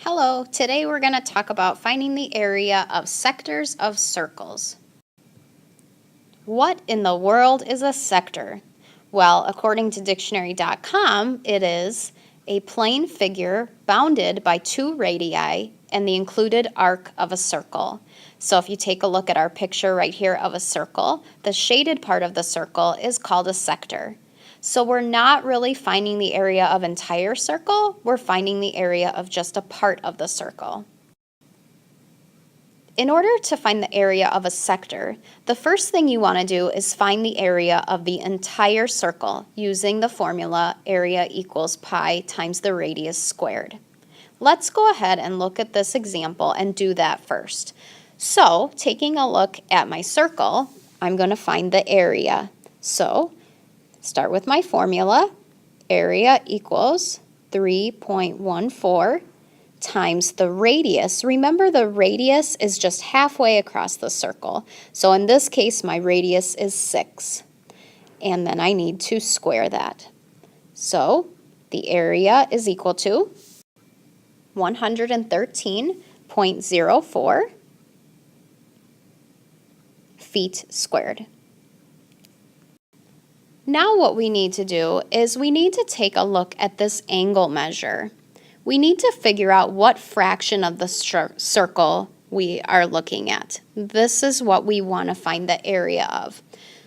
Hello, today we're going to talk about finding the area of sectors of circles. What in the world is a sector? Well, according to dictionary.com, it is a plane figure bounded by two radii and the included arc of a circle. So if you take a look at our picture right here of a circle, the shaded part of the circle is called a sector. So we're not really finding the area of entire circle, we're finding the area of just a part of the circle. In order to find the area of a sector, the first thing you want to do is find the area of the entire circle using the formula area equals pi times the radius squared. Let's go ahead and look at this example and do that first. So, taking a look at my circle, I'm going to find the area. So, start with my formula, area equals 3.14 times the radius. Remember, the radius is just halfway across the circle. So in this case, my radius is 6. And then I need to square that. So the area is equal to 113.04 feet squared. Now what we need to do is we need to take a look at this angle measure. We need to figure out what fraction of the circle we are looking at. This is what we want to find the area of.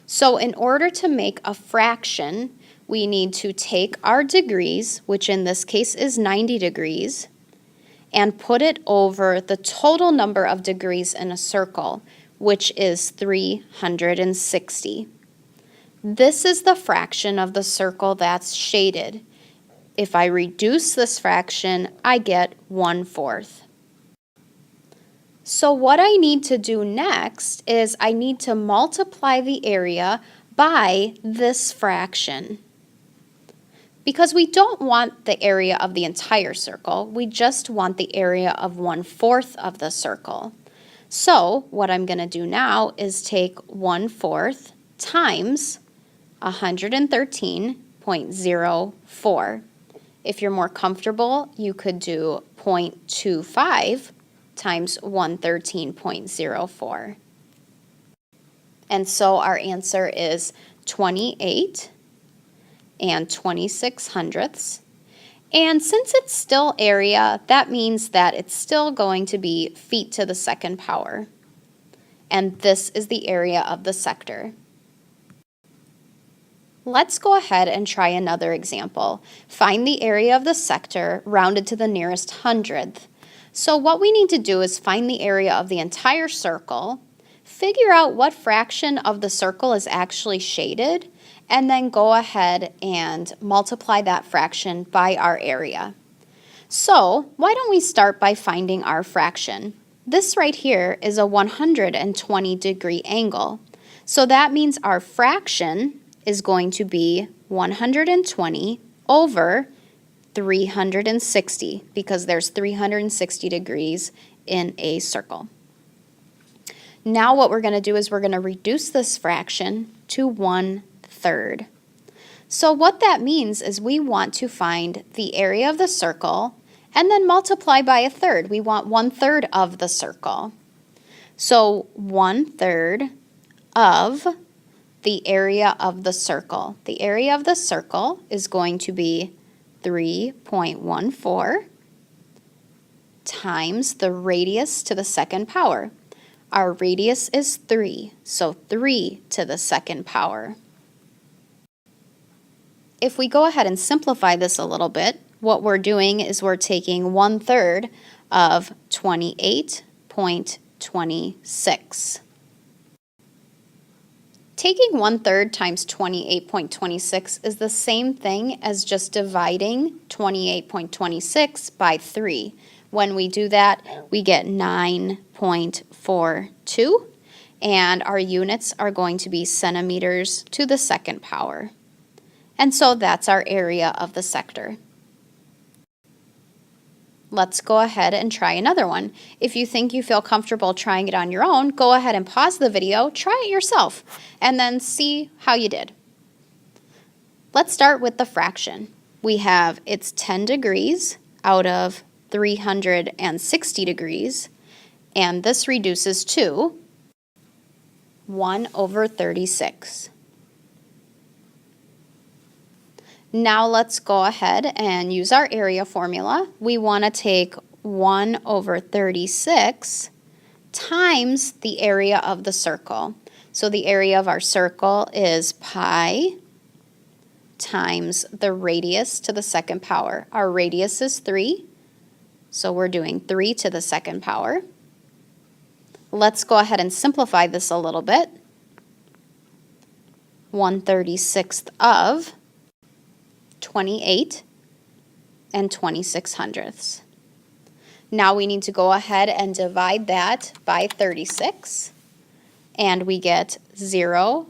So in order to make a fraction, we need to take our degrees, which in this case is 90 degrees, and put it over the total number of degrees in a circle, which is 360. This is the fraction of the circle that's shaded. If I reduce this fraction, I get 1/4. So what I need to do next is I need to multiply the area by this fraction. Because we don't want the area of the entire circle, we just want the area of 1/4 of the circle. So what I'm going to do now is take 1/4 times 113.04. If you're more comfortable, you could do 0.25 times 113.04. And so our answer is 28 and 26 hundredths. And since it's still area, that means that it's still going to be feet to the second power. And this is the area of the sector. Let's go ahead and try another example. Find the area of the sector rounded to the nearest hundredth. So what we need to do is find the area of the entire circle, figure out what fraction of the circle is actually shaded, and then go ahead and multiply that fraction by our area. So why don't we start by finding our fraction? This right here is a 120-degree angle. So that means our fraction is going to be 120 over 360 because there's 360 degrees in a circle. Now what we're going to do is we're going to reduce this fraction to 1/3. So what that means is we want to find the area of the circle and then multiply by 1/3. We want 1/3 of the circle. So 1/3 of the area of the circle. The area of the circle is going to be 3.14 times the radius to the second power. Our radius is 3, so 3 to the second power. If we go ahead and simplify this a little bit, what we're doing is we're taking 1/3 of 28.26. Taking 1/3 times 28.26 is the same thing as just dividing 28.26 by 3. When we do that, we get 9.42, and our units are going to be centimeters to the second power. And so that's our area of the sector. Let's go ahead and try another one. If you think you feel comfortable trying it on your own, go ahead and pause the video, try it yourself, and then see how you did. Let's start with the fraction. We have it's 10 degrees out of 360 degrees, and this reduces to 1 over 36. Now let's go ahead and use our area formula. We want to take 1 over 36 times the area of the circle. So the area of our circle is pi times the radius to the second power. Our radius is 3, so we're doing 3 to the second power. Let's go ahead and simplify this a little bit. 1/36 of 28 and 26/100. Now we need to go ahead and divide that by 36, and we get 0.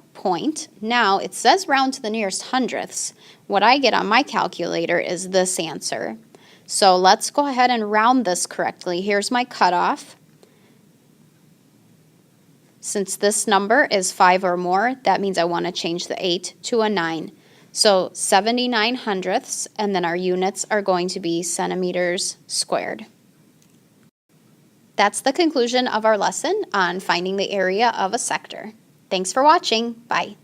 Now it says round to the nearest hundredths. What I get on my calculator is this answer. So let's go ahead and round this correctly. Here's my cutoff. Since this number is 5 or more, that means I want to change the 8 to a 9. So 79 hundredths, and then our units are going to be centimeters squared. That's the conclusion of our lesson on finding the area of a sector. Thanks for watching. Bye.